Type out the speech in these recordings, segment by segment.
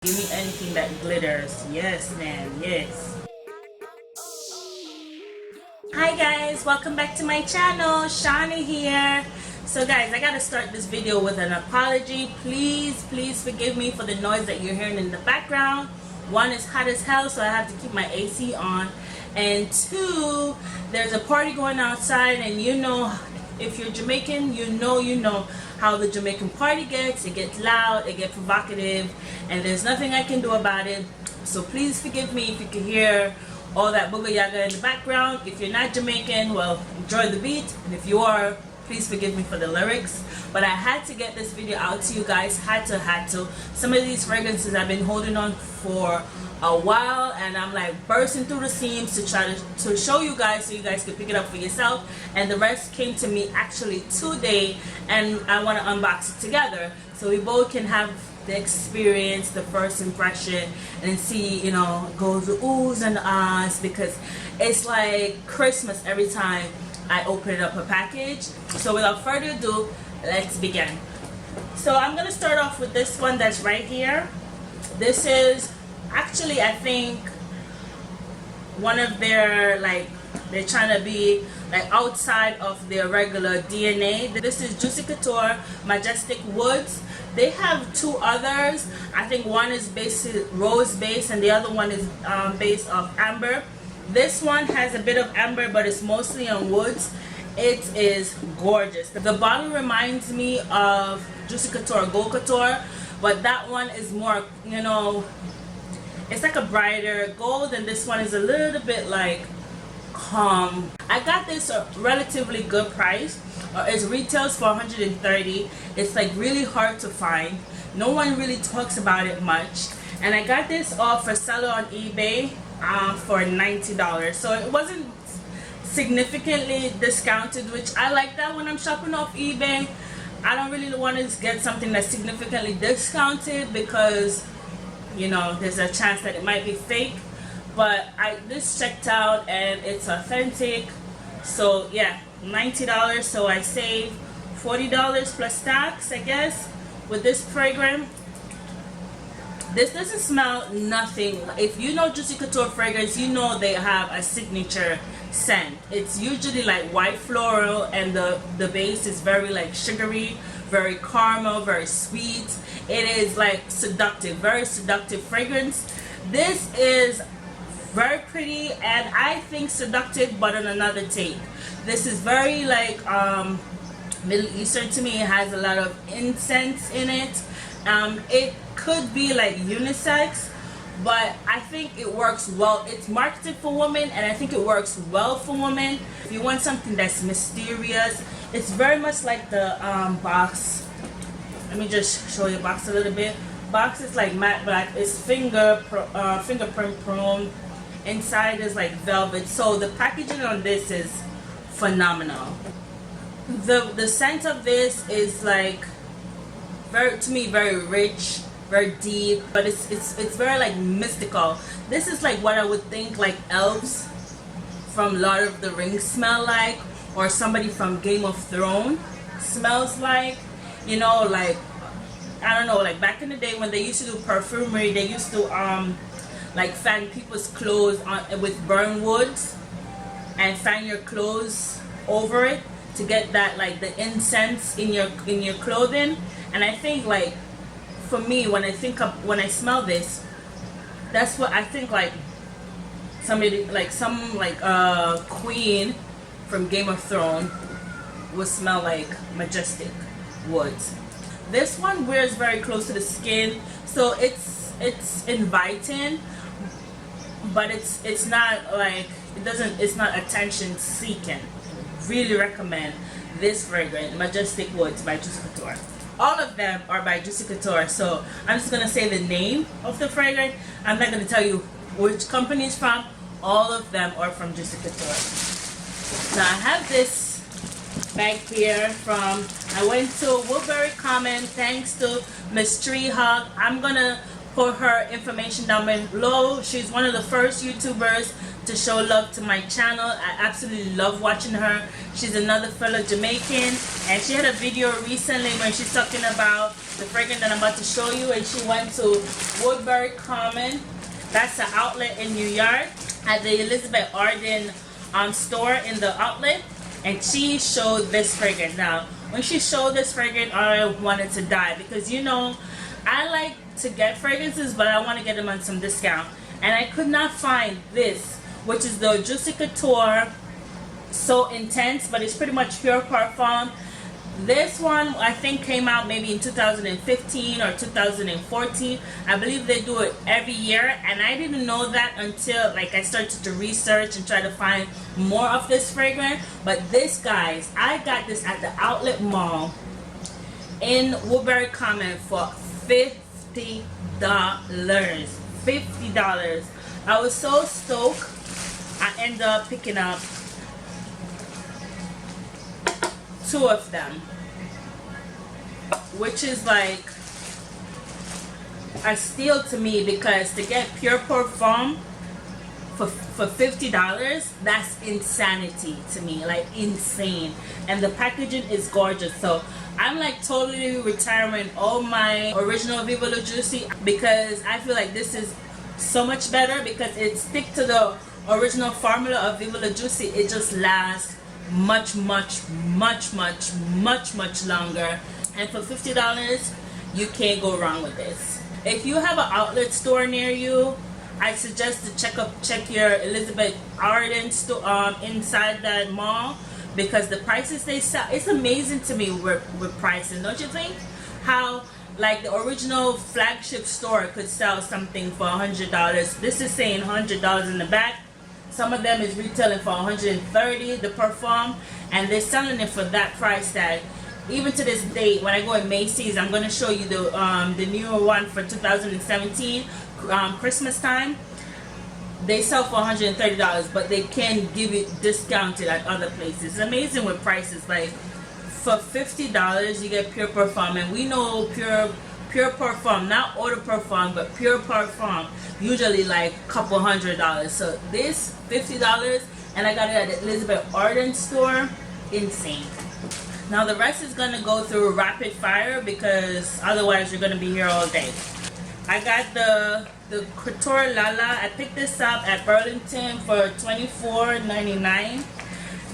Give me anything that glitters. Yes, man. Yes. Hi guys, welcome back to my channel. Shani here. So guys, I gotta start this video with an apology. Please forgive me for the noise that you're hearing in the background. One, is hot as hell, so I have to keep my AC on. And two, there's a party going outside, and you know, if you're Jamaican, you know how the Jamaican party gets. It gets loud, it gets provocative, and there's nothing I can do about it. So please forgive me if you can hear all that booga yaga in the background. If you're not Jamaican, well, enjoy the beat, and if you are, please forgive me for the lyrics. But I had to get this video out to you guys. Had to. Some of these fragrances I've been holding on for a while, and I'm like bursting through the seams to try to show you guys so you guys can pick it up for yourself. And the rest came to me actually today, and I want to unbox it together so we both can have the experience, the first impression, and see, you know, go the oohs and ahs, because it's like Christmas every time I open up a package. So without further ado, let's begin. So I'm gonna start off with this one that's right here. This is actually, I think, one of their, like, they're trying to be like outside of their regular DNA. This is Juicy Couture Majestic Woods. They have two others. I think one is rose based and the other one is based off amber. This one has a bit of amber, but it's mostly on woods. It is gorgeous. The bottle reminds me of Juicy Couture Gold Couture, but that one is more, you know, it's like a brighter gold, and this one is a little bit like calm. I got this a relatively good price. It retails for $130. It's like really hard to find. No one really talks about it much, and I got this off for seller on eBay for $90. So it wasn't significantly discounted, which I like that when I'm shopping off eBay. I don't really want to get something that's significantly discounted because, you know, there's a chance that it might be fake. But this checked out and it's authentic. So yeah, $90. So I saved $40 plus tax, I guess, with this fragrance. This doesn't smell nothing. If you know Juicy Couture fragrance, you know they have a signature scent. It's usually like white floral, and the base is very like sugary, very caramel, very sweet. It is like seductive, very seductive fragrance. This is very pretty, and I think seductive, but on another take. This is very like Middle Eastern to me. It has a lot of incense in it. It could be like unisex, but I think it works well. It's marketed for women, and I think it works well for women. If you want something that's mysterious, it's very much like the box. Let me just show you the box a little bit. Box is like matte black. It's fingerprint prone. Inside is like velvet. So the packaging on this is phenomenal. The scent of this is like to me very rich, very deep, but it's very like mystical. This is like what I would think like elves from Lord of the Rings smell like, or somebody from Game of Thrones smells like. You know, like, I don't know, like back in the day when they used to do perfumery, they used to like fan people's clothes with burn woods and fan your clothes over it to get that like the incense in your clothing. And I think like for me, when I smell this, that's what I think, like somebody like some like queen from Game of Thrones would smell like Majestic Woods. This one wears very close to the skin, so it's inviting, but it's not like it's not attention seeking. Really recommend this fragrance, Majestic Woods by Juicy Couture. All of them are by Juicy Couture, so I'm just gonna say the name of the fragrance. I'm not gonna tell you which company it's from. All of them are from Juicy Couture. Now I have this bag here from, I went to Woodbury Common thanks to Miss Treehawk. I'm gonna put her information down below. She's one of the first YouTubers to show love to my channel. I absolutely love watching her. She's another fellow Jamaican, and she had a video recently when she's talking about the fragrance that I'm about to show you, and she went to Woodbury Common. That's an outlet in New York at the Elizabeth Arden store in the outlet, and she showed this fragrance. Now, when she showed this fragrance, I wanted to die because, you know, I like to get fragrances, but I want to get them on some discount, and I could not find this, which is the Juicy Couture So Intense, but it's pretty much pure parfum. This one I think came out maybe in 2015 or 2014. I believe they do it every year, and I didn't know that until like I started to research and try to find more of this fragrance. But this, guys, I got this at the outlet mall in Woodbury Common for $50. $50. I was so stoked. I ended up picking up 2 of them, which is like a steal to me, because to get pure parfum for $50, that's insanity to me, like insane. And the packaging is gorgeous, so I'm like totally retiring all my original Viva La Juicy, because I feel like this is so much better because it sticks to the original formula of Viva La Juicy. It just lasts much longer, and for $50 you can't go wrong with this. If you have an outlet store near you, I suggest to check your Elizabeth Arden store inside that mall, because the prices they sell, it's amazing to me with pricing, don't you think? How like the original flagship store could sell something for $100. This is saying $100 in the back. Some of them is retailing for $130, the perfume, and they're selling it for that price tag. Even to this date, when I go in Macy's, I'm going to show you the newer one for 2017, Christmas time. They sell for $130, but they can give it discounted at other places. It's amazing with prices. Like for $50, you get pure parfum, and we know pure parfum, not eau de parfum, but pure parfum, usually like a couple $100. So this $50, and I got it at the Elizabeth Arden store. Insane. Now the rest is gonna go through rapid fire, because otherwise you're gonna be here all day. I got the Couture Lala. I picked this up at Burlington for $24.99.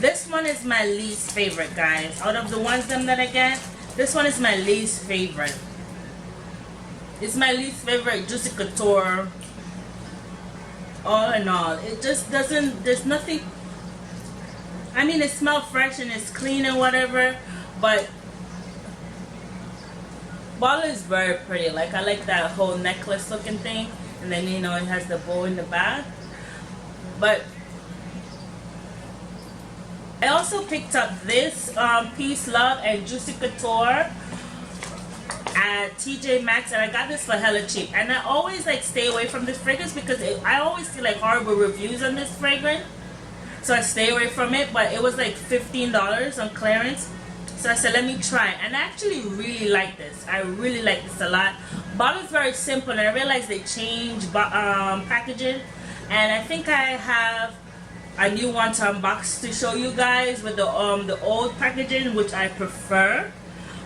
This one is my least favorite, guys. Out of the ones that I get, this one is my least favorite. It's my least favorite Juicy Couture. All in all, it just doesn't, there's nothing. I mean, it smells fresh and it's clean and whatever, but bottle is very pretty. Like, I like that whole necklace looking thing, and then, you know, it has the bow in the back. But I also picked up this Peace, Love, and Juicy Couture at TJ Maxx, and I got this for hella cheap. And I always like stay away from this fragrance because I always see like horrible reviews on this fragrance, so I stay away from it. But it was like $15 on clearance, so I said let me try it, and I actually really like this. I really like this a lot. Bottle is very simple, and I realized they changed packaging, and I think I have a new one to unbox to show you guys with the old packaging, which I prefer.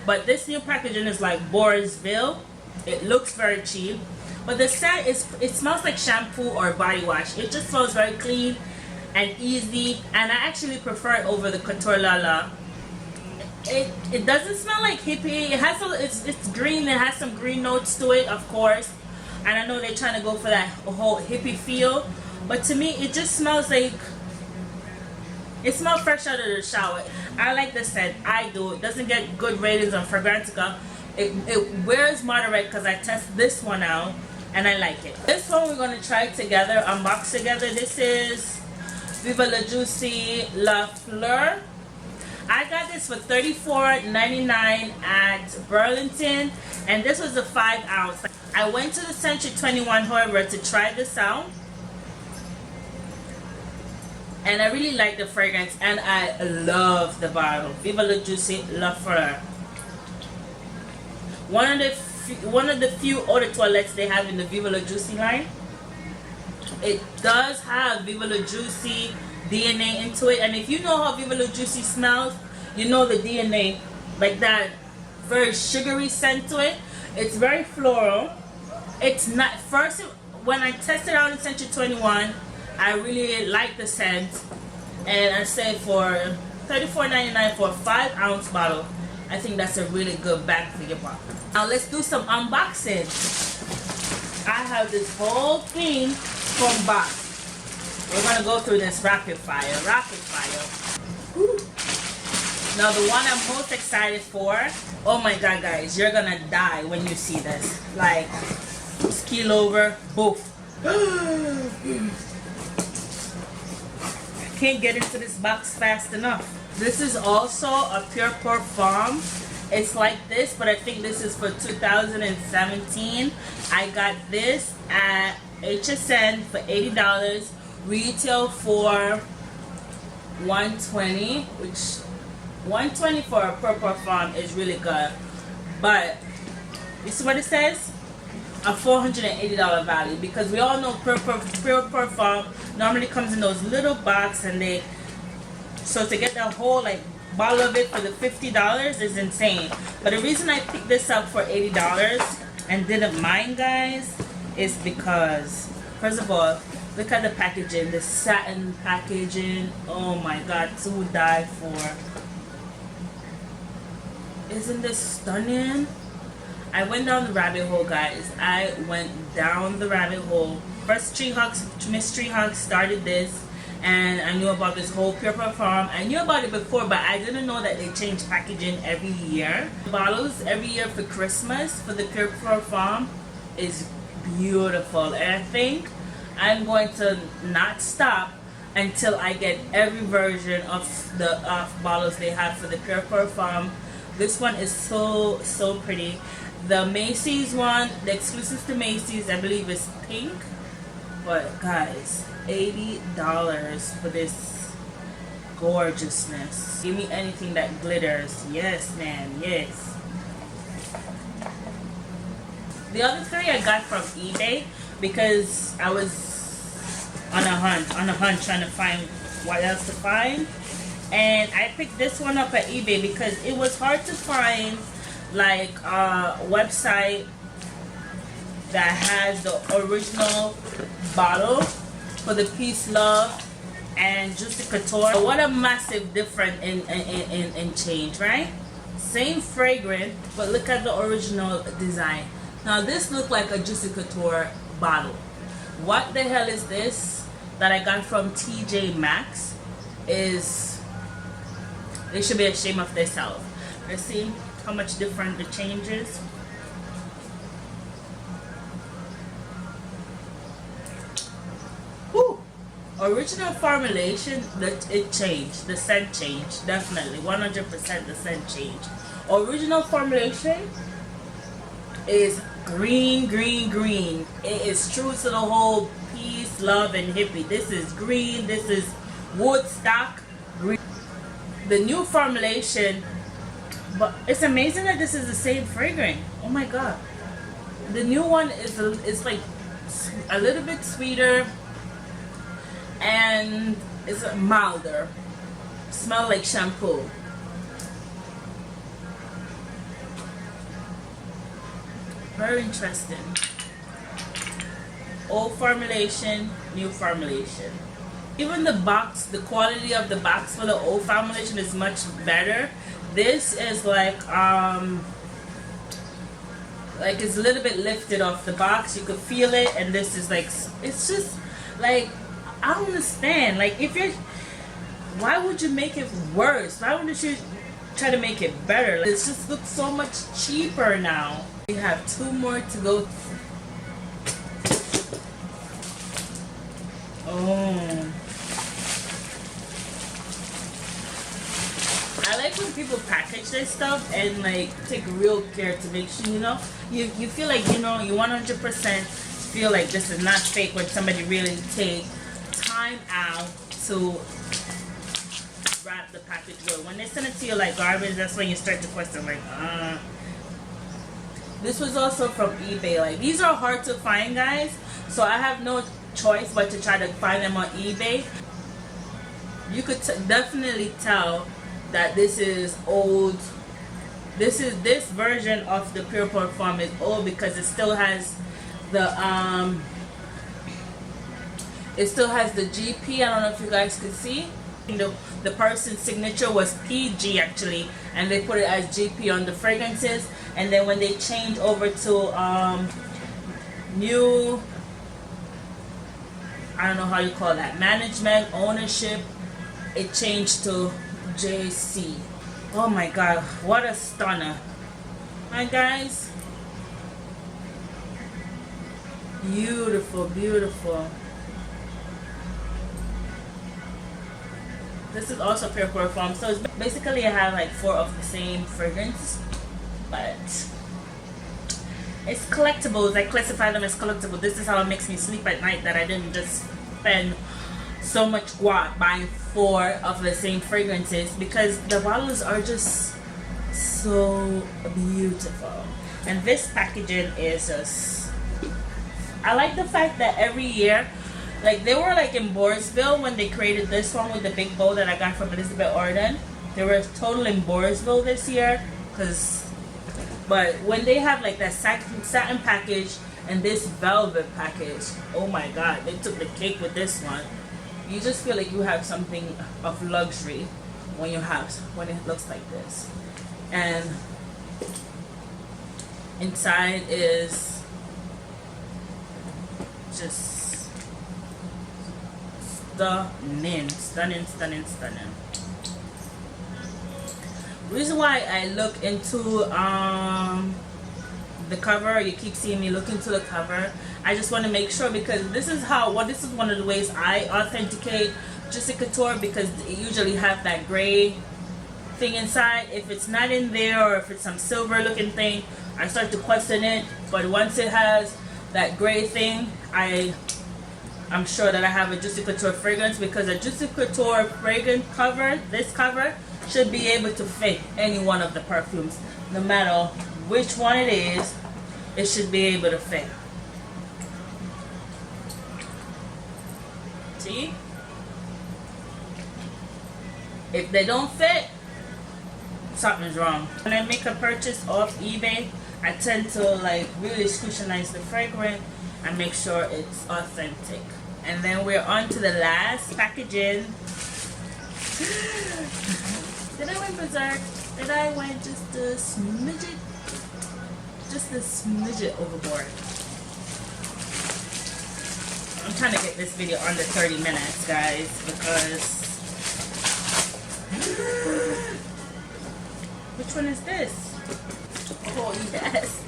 But this new packaging is like Borisville. It looks very cheap, but the scent it smells like shampoo or body wash. It just smells very clean and easy, and I actually prefer it over the Couture Lala. It doesn't smell like hippie. It has it's green. It has some green notes to it, of course, and I know they're trying to go for that whole hippie feel, but to me it just smells like, it smells fresh out of the shower. I like the scent. I do. It doesn't get good ratings on Fragrantica. It wears moderate because I tested this one out and I like it. This one we're going to try together, unbox together. This is Viva La Juicy La Fleur. I got this for $34.99 at Burlington, and this was a 5 ounce. I went to the Century 21, however, to try this out, and I really like the fragrance, and I love the bottle. Viva La Juicy La Fleur. One of the few eau de toilettes they have in the Viva La Juicy line. It does have Viva La Juicy DNA into it, and if you know how Viva La Juicy smells, you know the DNA, like that very sugary scent to it. It's very floral. It's not, first when I tested out in Century 21, I really liked the scent, and I said for $34.99 for a 5-ounce bottle, I think that's a really good bang for your buck. Now let's do some unboxing. I have this whole thing from box. We're gonna go through this rapid fire. Woo. Now the one I'm most excited for, oh my god guys, you're gonna die when you see this. Like, keel over, poof. I can't get into this box fast enough. This is also a pure PERFUME. It's like this, but I think this is for 2017. I got this at HSN for $80. Retail for $120, which $120 for a pure PERFUME is really good. But you see what it says? A $480 value, because we all know pure PERFUME normally comes in those little box, and so to get the whole like bottle of it for the $50 is insane. But the reason I picked this up for $80 and didn't mind, guys, is because first of all, look at the packaging, the satin packaging. Oh my god, to die for. Isn't this stunning? I went down the rabbit hole, guys. I went down the rabbit hole. First, Miss Tree Hawk started this, and I knew about this whole pure PERFUME. I knew about it before, but I didn't know that they change packaging every year. Bottles every year for Christmas for the pure PERFUME is beautiful, and I think I'm going to not stop until I get every version of the bottles they have for the pure PERFUME. This one is so pretty. The Macy's one, the exclusive to Macy's, I believe is pink. But guys, $80 for this gorgeousness. Give me anything that glitters. Yes, man, yes. The other three I got from eBay because I was on a hunt trying to find what else to find. And I picked this one up at eBay because it was hard to find like a website that has the original bottle for the Peace Love and Juicy Couture. What a massive difference in change, right? Same fragrance, but look at the original design. Now this looked like a Juicy Couture bottle. What the hell is this that I got from TJ Maxx? They should be ashamed of themselves. Let's see how much different the change is. Whew. Original formulation, it changed. The scent changed. Definitely. 100% the scent changed. Original formulation is green. It is true to the whole peace, love, and hippie. This is green. This is Woodstock green. The new formulation, but it's amazing that this is the same fragrance. Oh my god. The new one is like a little bit sweeter and it's milder. Smell like shampoo. Very interesting. Old formulation, new formulation. Even the box, the quality of the box for the old formulation is much better. This is like it's a little bit lifted off the box. You could feel it, and this is like, it's just like, I don't understand. Like, why would you make it worse? Why wouldn't you try to make it better? Like, it just looks so much cheaper now. We have two more to go. Oh. I like when people package their stuff and like take real care to make sure, you feel like, you 100% feel like this is not fake when somebody really take time out to wrap the package well. When they send it to you like garbage, that's when you start to question like, This was also from eBay. Like, these are hard to find, guys, so I have no choice but to try to find them on eBay. You could definitely tell that this is old this version of the Pure Parfum is old because it still has the GP. I don't know if you guys could see. The person's signature was PG actually, and they put it as GP on the fragrances. And then when they change over to new, I don't know how you call that, management, ownership, it changed to JC. Oh my god, what a stunner. Alright guys, beautiful, beautiful. This is also Pure Parfum, so it's basically I have like 4 of the same fragrance, but it's collectibles. I classify them as collectible. This is how it makes me sleep at night, that I didn't just spend so much guap buying 4 of the same fragrances, because the bottles are just so beautiful. And this packaging is just, I like the fact that every year, like they were like in Borisville when they created this one with the big bow that I got from Elizabeth Arden. They were total in Borisville this year, but when they have like that satin package and this velvet package, oh my god, they took the cake with this one. You just feel like you have something of luxury when it looks like this. And inside is just stunning. Reason why I look into the cover, you keep seeing me look into the cover, I just want to make sure, because this is one of the ways I authenticate Juicy Couture, because it usually have that gray thing inside. If it's not in there, or if it's some silver looking thing, I start to question it. But once it has that gray thing, I'm sure that I have a Juicy Couture fragrance, because a Juicy Couture fragrance cover, this cover, should be able to fit any one of the perfumes. No matter which one it is, it should be able to fit. See? If they don't fit, something's wrong. When I make a purchase off eBay, I tend to like really scrutinize the fragrance and make sure it's authentic. And then we're on to the last packaging. Did I went berserk? Did I went just a smidget? Just a smidget overboard. I'm trying to get this video under 30 minutes, guys, because which one is this? Oh yes,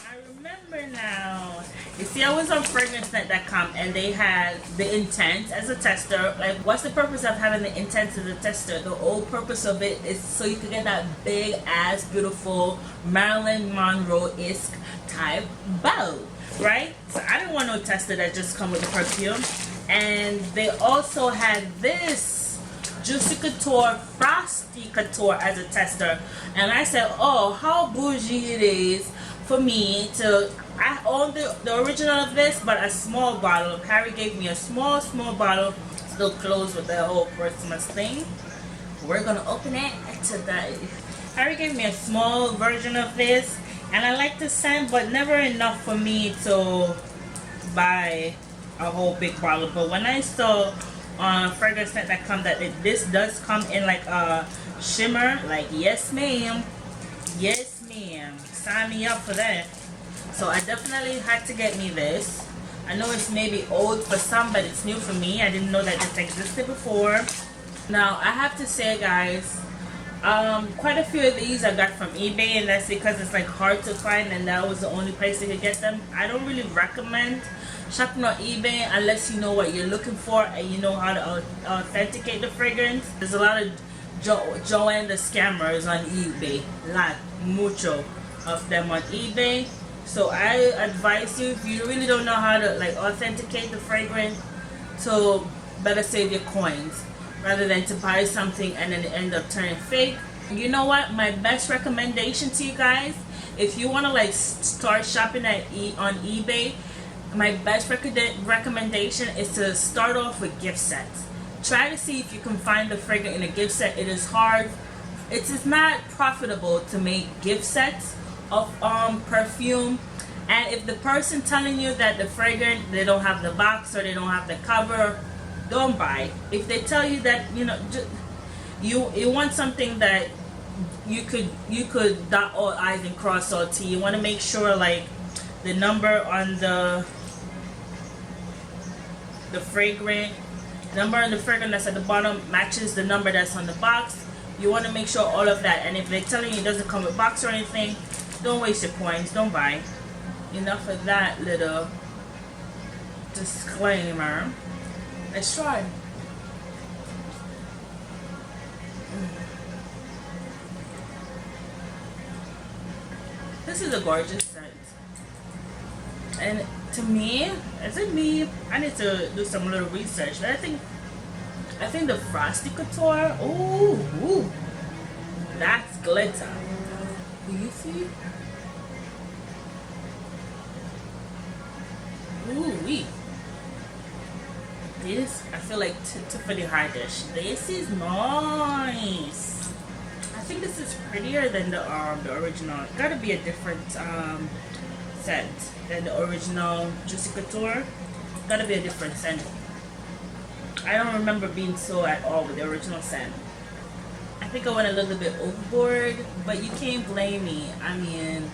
I remember now. You see, I was on fragrancenet.com and they had the intent as a tester. Like, what's the purpose of having the intent as a tester? The whole purpose of it is so you can get that big ass beautiful Marilyn Monroe-esque type bow, right? So I didn't want no tester that just come with the perfume. And they also had this Juicy Couture Frosty Couture as a tester, and I said, oh, how bougie it is for me to, I own the original of this, but a small bottle. Harry gave me a small bottle, still closed with the whole Christmas thing. We're gonna open it today. Harry gave me a small version of this, and I like the scent, but never enough for me to buy a whole big bottle. But when I saw on fragrancenet.com that this does come in like a shimmer, like yes ma'am, sign me up for that. So I definitely had to get me this. I know it's maybe old for some, but it's new for me. I didn't know that this existed before. Now I have to say, guys, quite a few of these I got from eBay, and that's because it's like hard to find, and that was the only place you could get them. I don't really recommend shopping on eBay unless you know what you're looking for and you know how to authenticate the fragrance. There's a lot of Joanne the scammers on eBay, mucho of them on eBay. So I advise you, if you really don't know how to like authenticate the fragrance, so better save your coins rather than to buy something and then end up turning fake. You know what, my best recommendation to you guys, if you want to like start shopping on eBay, my best recommendation is to start off with gift sets. Try to see if you can find the fragrance in a gift set. It is hard it is not profitable to make gift sets of perfume. And if the person telling you that the fragrance, they don't have the box or they don't have the cover, don't buy. If they tell you that, you know, you want something that you could dot all I's and cross all T. You want to make sure like the number on the fragrance, that's at the bottom matches the number that's on the box. You want to make sure all of that. And if they're telling you it doesn't come with box or anything, don't waste your coins. Don't buy. Enough of that little disclaimer. Let's try. This is a gorgeous scent. And to me, is it me? I need to do some little research. But I think the Frosty Couture. Ooh, that's glitter. Do you see? Ooh wee. This, I feel like Tiffany Haddish. This is nice. I think this is prettier than the original. It's gotta be a different scent than the original Juicy Couture. Gotta be a different scent. I don't remember being so at all with the original scent. I think I went a little bit overboard, but you can't blame me. I mean,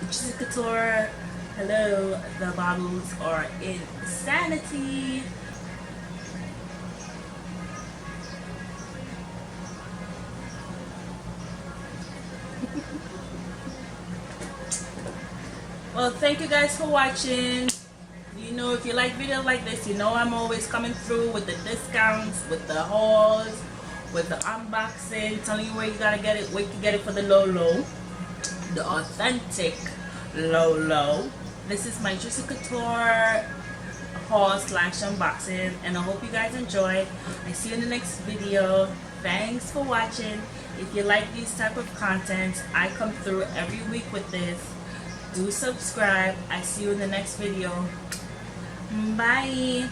Juicy Couture, hello, the bottles are insanity. Well, thank you guys for watching. You know, if you like videos like this, you know I'm always coming through with the discounts, with the hauls, with the unboxing, telling you where you gotta get it, where you can get it for the low, the authentic low. This is my Juicy Couture haul / unboxing, and I hope you guys enjoy. I see you in the next video. Thanks for watching. If you like these type of content, I come through every week with this. Do subscribe. I see you in the next video. Bye.